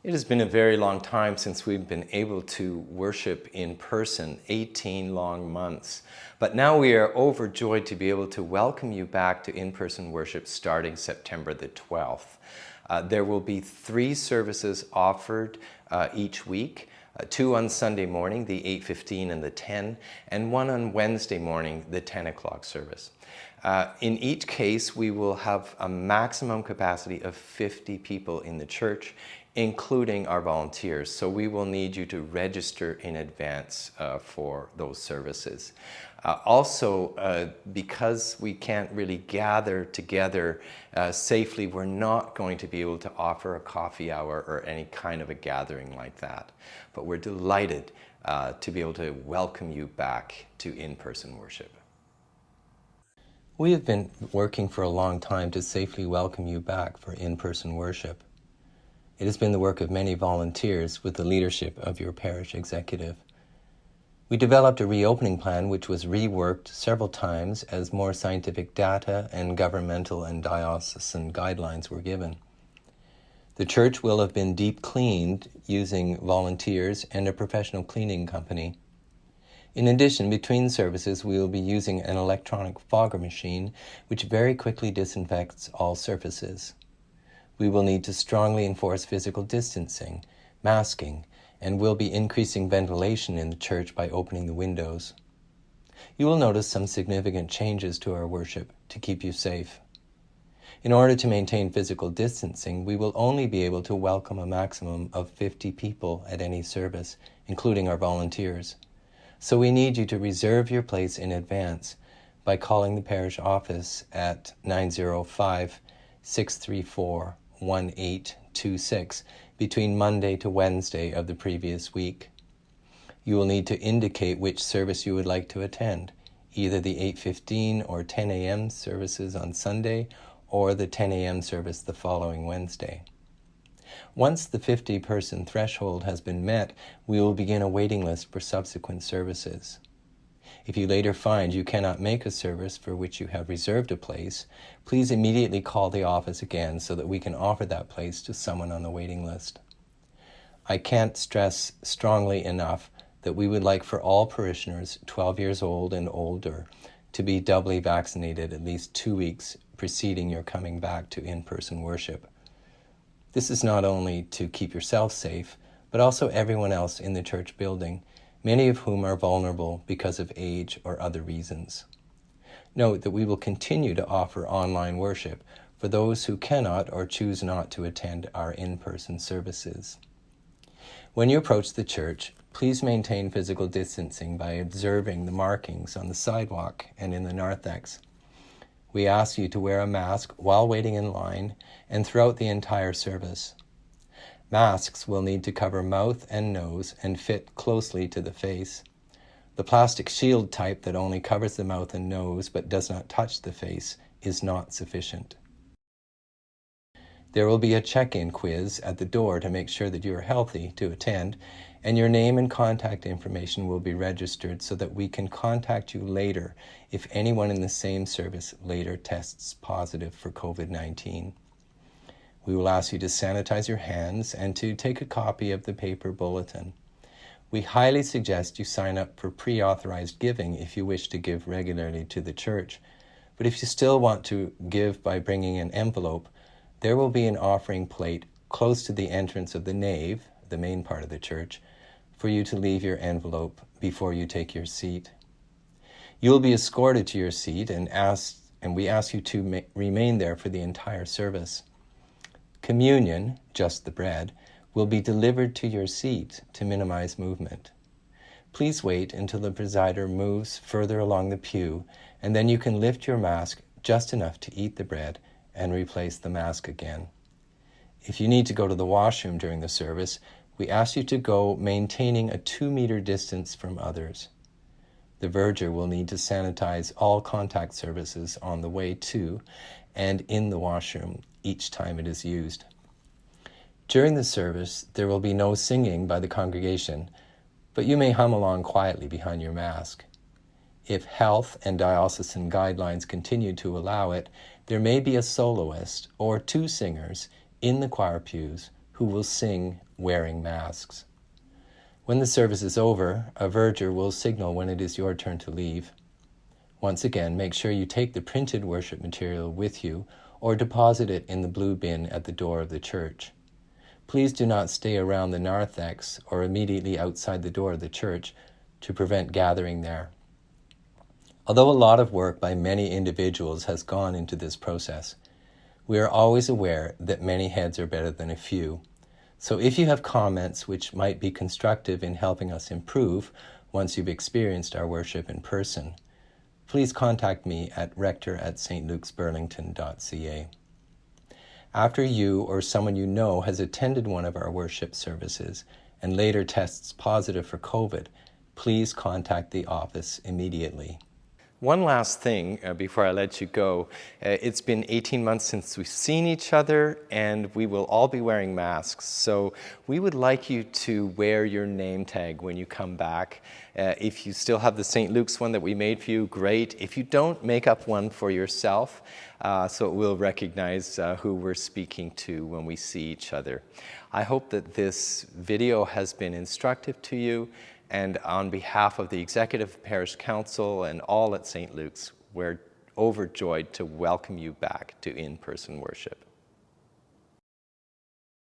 It has been a very long time since we've been able to worship in person, 18 long months. But now we are overjoyed to be able to welcome you back to in-person worship starting September the 12th. There will be 3 services offered each week. 2 on Sunday morning, the 8:15 and the 10, and 1 on Wednesday morning, the 10 o'clock service. In each case, we will have a maximum capacity of 50 people in the church, including our volunteers. So we will need you to register in advance for those services. Because we can't really gather together safely, we're not going to be able to offer a coffee hour or any kind of a gathering like that. But we're delighted to be able to welcome you back to in-person worship. We have been working for a long time to safely welcome you back for in-person worship. It has been the work of many volunteers with the leadership of your parish executive. We developed a reopening plan which was reworked several times as more scientific data and governmental and diocesan guidelines were given. The church will have been deep cleaned using volunteers and a professional cleaning company. In addition, between services, we will be using an electronic fogger machine which very quickly disinfects all surfaces. We will need to strongly enforce physical distancing, masking, and will be increasing ventilation in the church by opening the windows. You will notice some significant changes to our worship to keep you safe. In order to maintain physical distancing, we will only be able to welcome a maximum of 50 people at any service, including our volunteers. So we need you to reserve your place in advance by calling the parish office at 905-634-1826 between Monday to Wednesday of the previous week. You will need to indicate which service you would like to attend, either the 8:15 or 10 a.m. services on Sunday or the 10 a.m. service the following Wednesday. Once the 50-person threshold has been met, we will begin a waiting list for subsequent services. If you later find you cannot make a service for which you have reserved a place, please immediately call the office again so that we can offer that place to someone on the waiting list. I can't stress strongly enough that we would like for all parishioners 12 years old and older to be doubly vaccinated at least 2 weeks preceding your coming back to in-person worship. This is not only to keep yourself safe, but also everyone else in the church building, many of whom are vulnerable because of age or other reasons. Note that we will continue to offer online worship for those who cannot or choose not to attend our in-person services. When you approach the church, please maintain physical distancing by observing the markings on the sidewalk and in the narthex. We ask you to wear a mask while waiting in line and throughout the entire service. Masks will need to cover mouth and nose and fit closely to the face. The plastic shield type that only covers the mouth and nose but does not touch the face is not sufficient. There will be a check-in quiz at the door to make sure that you are healthy to attend, and your name and contact information will be registered so that we can contact you later if anyone in the same service later tests positive for COVID-19. We will ask you to sanitize your hands and to take a copy of the paper bulletin. We highly suggest you sign up for pre-authorized giving if you wish to give regularly to the church. But if you still want to give by bringing an envelope, there will be an offering plate close to the entrance of the nave, the main part of the church, for you to leave your envelope before you take your seat. You will be escorted to your seat and we ask you to remain there for the entire service. Communion, just the bread, will be delivered to your seat to minimize movement. Please wait until the presider moves further along the pew, and then you can lift your mask just enough to eat the bread and replace the mask again. If you need to go to the washroom during the service, we ask you to go maintaining a 2-meter distance from others. The verger will need to sanitize all contact surfaces on the way to and in the washroom each time it is used. During the service, there will be no singing by the congregation, but you may hum along quietly behind your mask. If health and diocesan guidelines continue to allow it, there may be a soloist or 2 singers in the choir pews who will sing wearing masks. When the service is over, a verger will signal when it is your turn to leave. Once again, make sure you take the printed worship material with you or deposit it in the blue bin at the door of the church. Please do not stay around the narthex or immediately outside the door of the church to prevent gathering there. Although a lot of work by many individuals has gone into this process, we are always aware that many heads are better than a few. So if you have comments which might be constructive in helping us improve once you've experienced our worship in person, please contact me at rector@stlukesburlington.ca. After you or someone you know has attended one of our worship services and later tests positive for COVID, please contact the office immediately. One last thing before I let you go. It's been 18 months since we've seen each other, and we will all be wearing masks. So we would like you to wear your name tag when you come back. If you still have the St. Luke's one that we made for you, great. If you don't, make up one for yourself so it will recognize who we're speaking to when we see each other. I hope that this video has been instructive to you. And on behalf of the Executive Parish Council and all at St. Luke's, we're overjoyed to welcome you back to in-person worship.